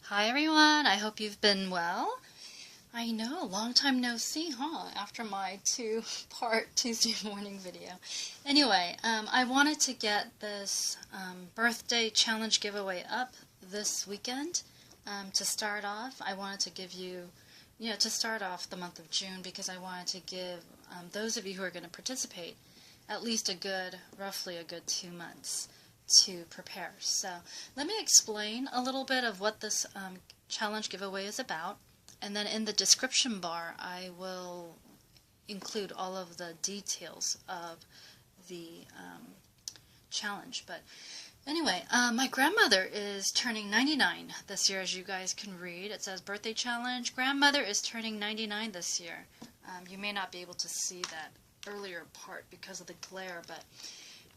Hi everyone, I hope you've been well. I know, long time no see, huh? After my two-part Tuesday morning video. Anyway, I wanted to get this birthday challenge giveaway up this weekend. To start off, I wanted to give you, to start off the month of June because I wanted to give those of you who are going to participate at least roughly a good 2 months to prepare. So let me explain a little bit of what this challenge giveaway is about, and then in the description bar I will include all of the details of the challenge. But anyway, my grandmother is turning 99 this year, as you guys can read. It says birthday challenge. Grandmother is turning 99 this year. You may not be able to see that earlier part because of the glare, but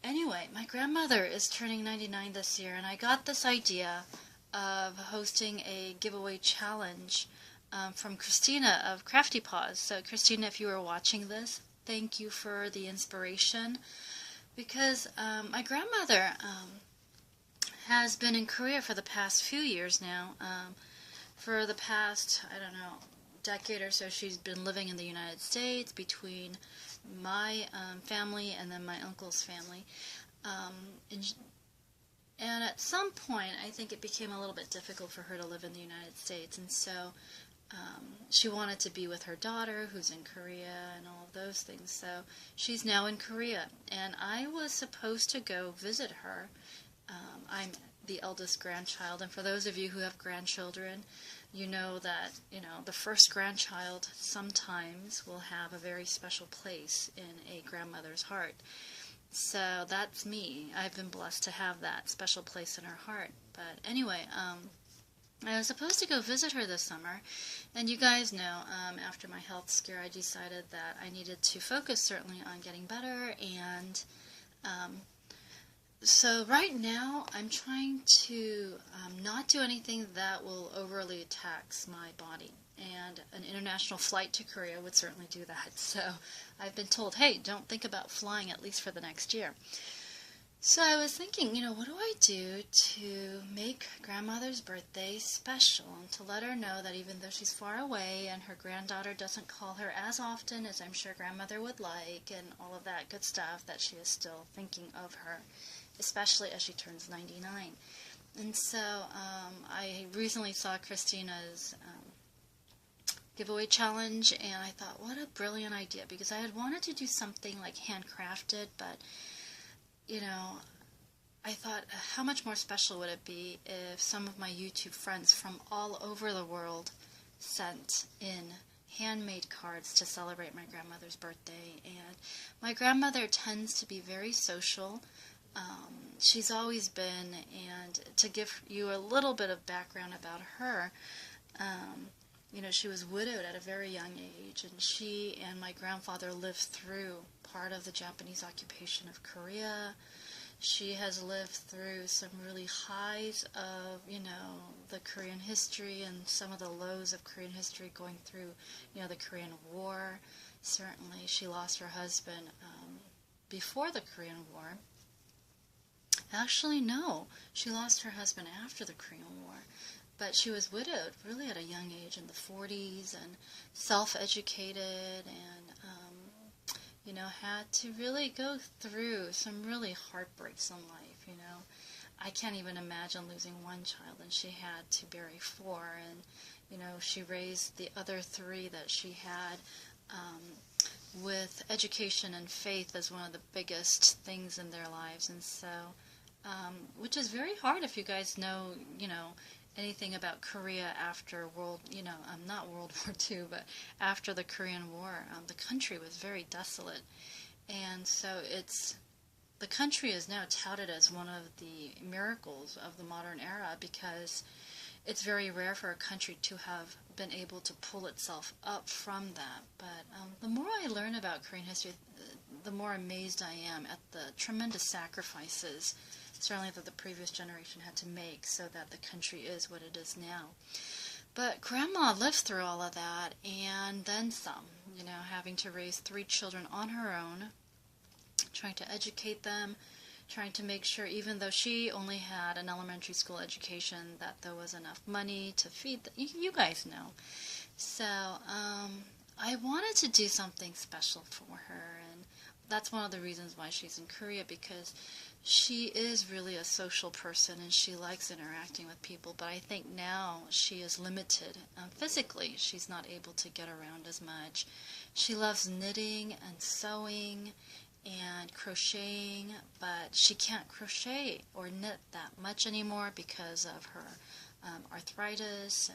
anyway, my grandmother is turning 99 this year, and I got this idea of hosting a giveaway challenge from Kristina of Craftypaws. So Kristina, if you are watching this, thank you for the inspiration, because my grandmother has been in Korea for the past few years now. For the past, I don't know, decade or so, she's been living in the United States between my family and then my uncle's family. And at some point, I think it became a little bit difficult for her to live in the United States, and so she wanted to be with her daughter, who's in Korea, and all of those things. So she's now in Korea, and I was supposed to go visit her. I'm the eldest grandchild, and for those of you who have grandchildren, you know that, the first grandchild sometimes will have a very special place in a grandmother's heart. So that's me. I've been blessed to have that special place in her heart. But anyway, I was supposed to go visit her this summer, and you guys know, after my health scare, I decided that I needed to focus certainly on getting better, and so right now I'm trying to not do anything that will overly tax my body, and an international flight to Korea would certainly do that. So I've been told, hey, don't think about flying at least for the next year. So I was thinking, what do I do to make grandmother's birthday special, and to let her know that even though she's far away and her granddaughter doesn't call her as often as I'm sure grandmother would like, and all of that good stuff, that she is still thinking of her, especially as she turns 99. And so I recently saw Kristina's giveaway challenge, and I thought, what a brilliant idea, because I had wanted to do something like handcrafted, but I thought, how much more special would it be if some of my YouTube friends from all over the world sent in handmade cards to celebrate my grandmother's birthday. And my grandmother tends to be very social. She's always been, and to give you a little bit of background about her, she was widowed at a very young age, and she and my grandfather lived through part of the Japanese occupation of Korea. She has lived through some really highs of, the Korean history, and some of the lows of Korean history, going through, the Korean War. Certainly, she lost her husband before the Korean War. Actually, no, she lost her husband after the Korean War. But she was widowed really at a young age, in the 40s, and self-educated, and had to really go through some really heartbreaks in life. I can't even imagine losing one child, and she had to bury 4, and she raised the other 3 that she had with education and faith as one of the biggest things in their lives. And so which is very hard if you guys know anything about Korea after not World War II, but after the Korean War. The country was very desolate, and so the country is now touted as one of the miracles of the modern era, because it's very rare for a country to have been able to pull itself up from that. But the more I learn about Korean history, the more amazed I am at the tremendous sacrifices, certainly, that the previous generation had to make so that the country is what it is now. But Grandma lived through all of that, and then some, having to raise 3 children on her own, trying to educate them, trying to make sure, even though she only had an elementary school education, that there was enough money to feed you guys know. So I wanted to do something special for her, and that's one of the reasons why she's in Korea, because she is really a social person and she likes interacting with people, but I think now she is limited physically. She's not able to get around as much. She loves knitting and sewing and crocheting, but she can't crochet or knit that much anymore because of her arthritis,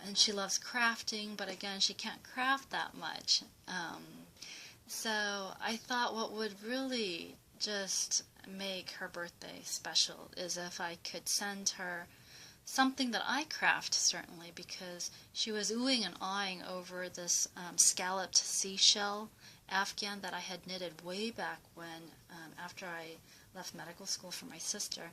and she loves crafting, but again, she can't craft that much. So I thought what would really just make her birthday special is if I could send her something that I craft, certainly, because she was oohing and awing over this scalloped seashell afghan that I had knitted way back when, after I left medical school for my sister.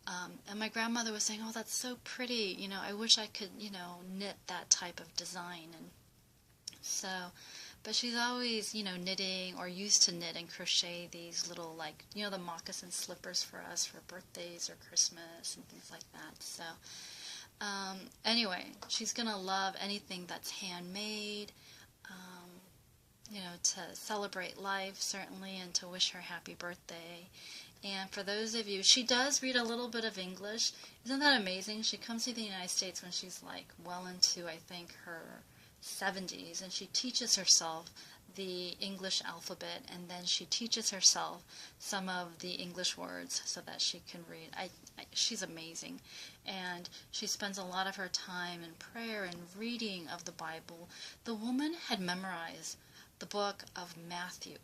And my grandmother was saying, "Oh, that's so pretty, I wish I could, knit that type of design." And so, but she's always, knitting, or used to knit and crochet these little, like, the moccasin slippers for us for birthdays or Christmas and things like that. So, anyway, she's going to love anything that's handmade, to celebrate life, certainly, and to wish her happy birthday. And for those of you, she does read a little bit of English. Isn't that amazing? She comes to the United States when she's, like, well into, I think, her 70s, and she teaches herself the English alphabet, and then she teaches herself some of the English words so that she can read. She's amazing, and she spends a lot of her time in prayer and reading of the Bible. The woman had memorized the book of Matthew.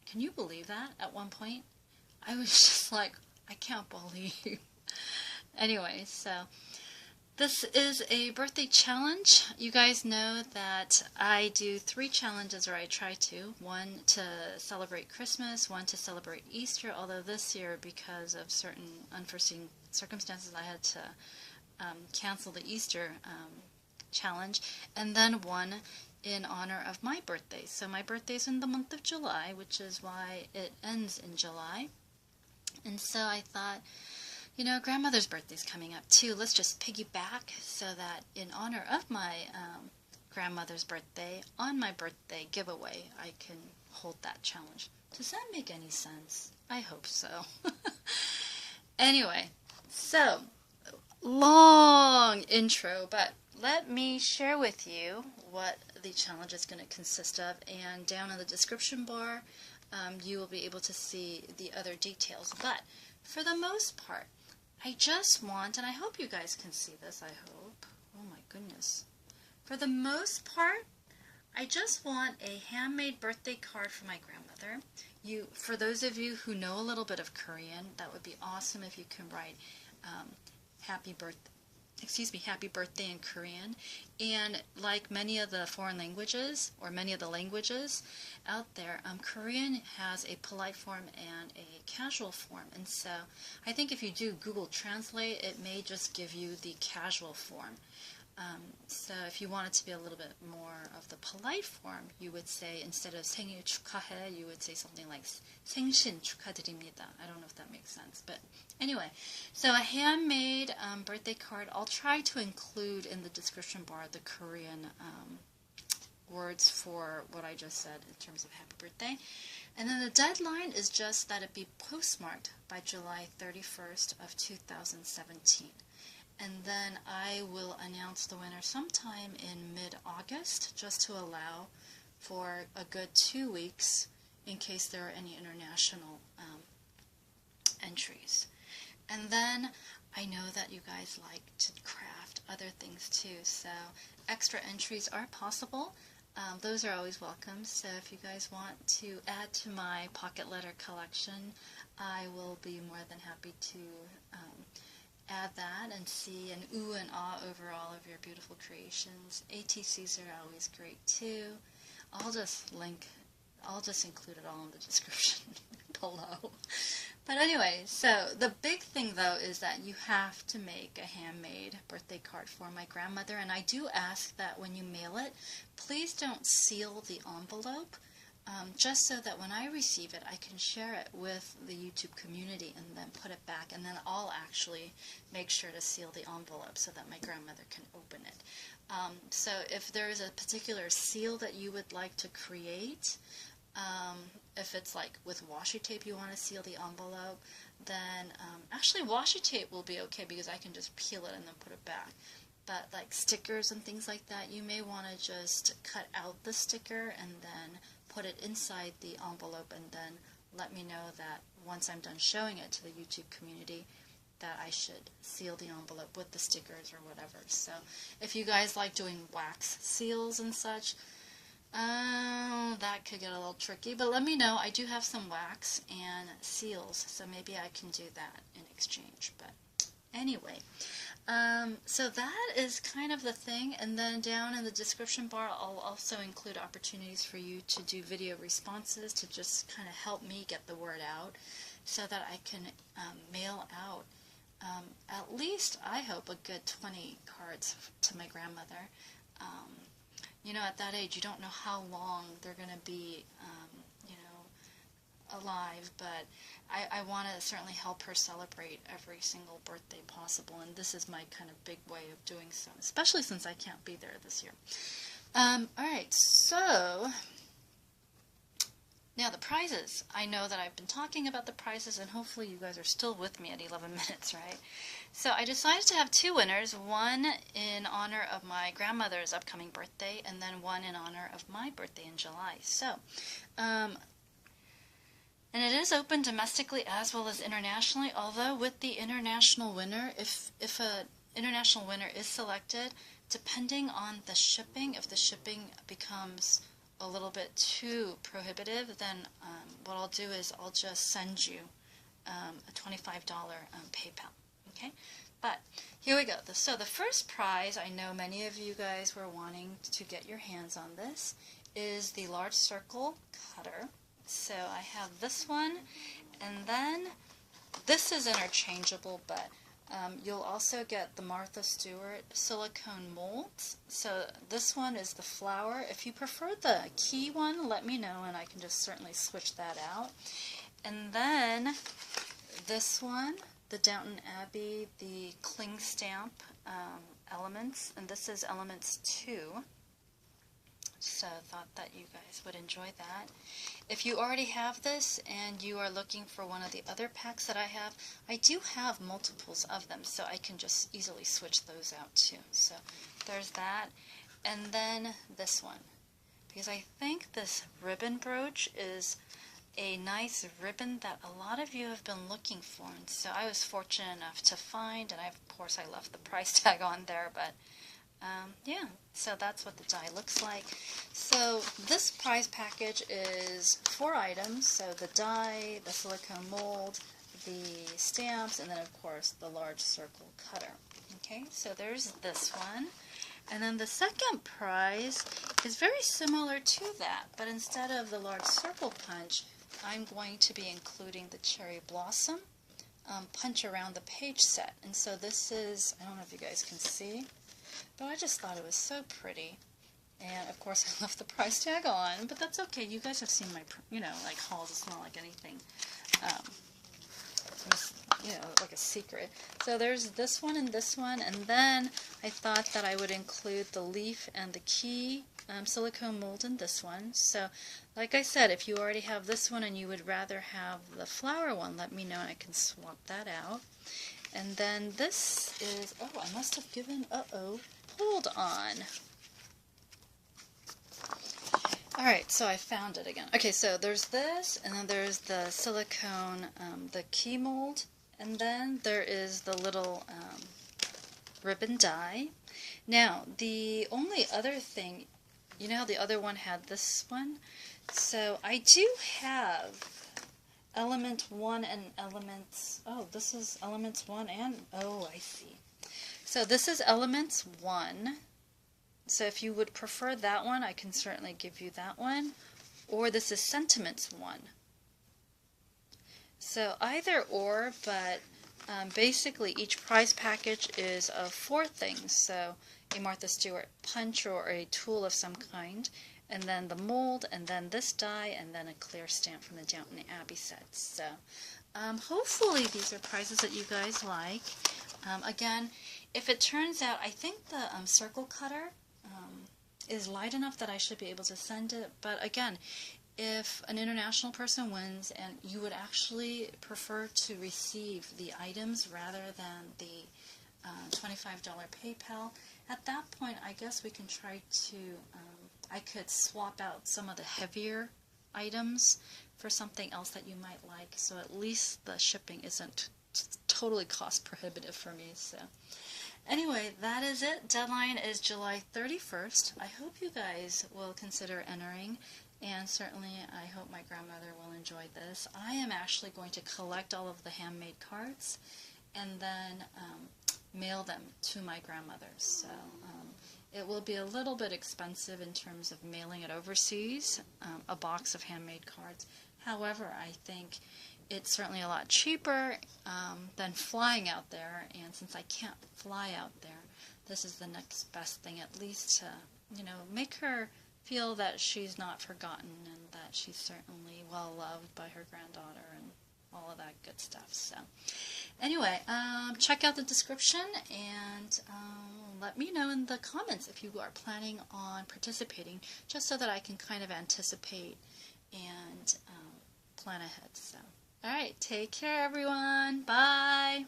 Can you believe that at one point? I was just like, I can't believe. Anyway, so this is a birthday challenge. You guys know that I do 3 challenges, or I try to. One to celebrate Christmas, one to celebrate Easter, although this year, because of certain unforeseen circumstances, I had to cancel the Easter challenge, and then one in honor of my birthday. So my birthday's in the month of July, which is why it ends in July. And so I thought, grandmother's birthday's coming up too. Let's just piggyback so that in honor of my grandmother's birthday, on my birthday giveaway, I can hold that challenge. Does that make any sense? I hope so. Anyway, so long intro, but let me share with you what the challenge is going to consist of, and down in the description bar you will be able to see the other details. But for the most part, I just want, and I hope you guys can see this, I hope. Oh my goodness. For the most part, I just want a handmade birthday card for my grandmother. For those of you who know a little bit of Korean, that would be awesome if you can write happy birthday in Korean. And like many of the foreign languages, or many of the languages out there, Korean has a polite form and a casual form. And so I think if you do Google Translate, it may just give you the casual form. So if you want it to be a little bit more of the polite form, you would say, instead of 생일 축하해, you would say something like 생신 축하드립니다. I don't know if that makes sense, but anyway. So a handmade birthday card. I'll try to include in the description bar the Korean words for what I just said in terms of happy birthday. And then the deadline is just that it be postmarked by July 31st of 2017. And then I will announce the winner sometime in mid-August, just to allow for a good 2 weeks in case there are any international entries. And then I know that you guys like to craft other things too, so extra entries are possible. Those are always welcome, so if you guys want to add to my pocket letter collection, I will be more than happy to add that and see and ooh and ah over all of your beautiful creations. ATCs are always great too. I'll just include it all in the description below. But anyway, so the big thing though is that you have to make a handmade birthday card for my grandmother, and I do ask that when you mail it, please don't seal the envelope. just so that when I receive it, I can share it with the YouTube community and then put it back, and then I'll actually make sure to seal the envelope so that my grandmother can open it. So if there is a particular seal that you would like to create, if it's like with washi tape you want to seal the envelope, then actually washi tape will be okay because I can just peel it and then put it back. But like stickers and things like that, you may want to just cut out the sticker and then put it inside the envelope, and then let me know that once I'm done showing it to the YouTube community that I should seal the envelope with the stickers or whatever. So if you guys like doing wax seals and such, that could get a little tricky, but let me know. I do have some wax and seals, so maybe I can do that in exchange. But anyway, so that is kind of the thing, and then down in the description bar I'll also include opportunities for you to do video responses to just kind of help me get the word out so that I can mail out at least, I hope, a good 20 cards to my grandmother. You know, at that age, you don't know how long they're going to be, you know, alive, but I want to certainly help her celebrate every single birthday possible, and this is my kind of big way of doing so, especially since I can't be there this year. Alright, so now the prizes. I know that I've been talking about the prizes, and hopefully you guys are still with me at 11 minutes, right? So I decided to have two winners, one in honor of my grandmother's upcoming birthday, and then one in honor of my birthday in July. So, and it is open domestically as well as internationally, although with the international winner, if an international winner is selected, depending on the shipping, if the shipping becomes a little bit too prohibitive, then what I'll do is I'll just send you a $25 PayPal. Okay, but here we go. So the first prize, I know many of you guys were wanting to get your hands on this, is the large circle cutter. So I have this one, and then this is interchangeable, but you'll also get the Martha Stewart silicone molds. So this one is the flower. If you prefer the key one, let me know and I can just certainly switch that out. And then this one, the Downton Abbey, the cling stamp elements, and this is elements 2. So I thought that you guys would enjoy that. If you already have this and you are looking for one of the other packs that I do have multiples of them, so I can just easily switch those out too. So there's that. And then this one, because I think this ribbon brooch is a nice ribbon that a lot of you have been looking for, and so I was fortunate enough to find, and of course I left the price tag on there, but yeah, so that's what the die looks like. So this prize package is 4 items, so the die, the silicone mold, the stamps, and then of course the large circle cutter. Okay, so there's this one. And then the second prize is very similar to that, but instead of the large circle punch, I'm going to be including the cherry blossom punch around the page set. And so this is, I don't know if you guys can see, but I just thought it was so pretty. And of course I left the price tag on, but that's okay. You guys have seen my, you know, like hauls. It's not like anything, you know, like a secret. So there's this one, and then I thought that I would include the leaf and the key silicone mold in this one. So like I said, if you already have this one and you would rather have the flower one, let me know and I can swap that out. And then this is, oh, I must have given, hold on. Alright, so I found it again. Okay, so there's this, and then there's the silicone, the key mold, and then there is the little ribbon die. Now, the only other thing, you know how the other one had this one? So I do have element 1 and elements, oh, this is elements 1 and, oh, I see. So this is elements 1. So if you would prefer that one, I can certainly give you that one. Or this is sentiments 1. So either or, but basically each prize package is of 4 things. So a Martha Stewart punch or a tool of some kind, and then the mold, and then this die, and then a clear stamp from the Downton Abbey sets. So hopefully these are prizes that you guys like. Again, if it turns out, I think the circle cutter is light enough that I should be able to send it, but again, if an international person wins and you would actually prefer to receive the items rather than the $25 PayPal, at that point I guess we can try to, I could swap out some of the heavier items for something else that you might like, so at least the shipping isn't totally cost prohibitive for me. So anyway, that is it. Deadline is July 31st. I hope you guys will consider entering, and certainly I hope my grandmother will enjoy this. I am actually going to collect all of the handmade cards and then mail them to my grandmother. So it will be a little bit expensive in terms of mailing it overseas, a box of handmade cards. However, I think it's certainly a lot cheaper than flying out there, and since I can't fly out there, this is the next best thing, at least to, you know, make her feel that she's not forgotten and that she's certainly well loved by her granddaughter and all of that good stuff. So anyway, check out the description and let me know in the comments if you are planning on participating, just so that I can kind of anticipate and plan ahead. So, all right, take care, everyone. Bye.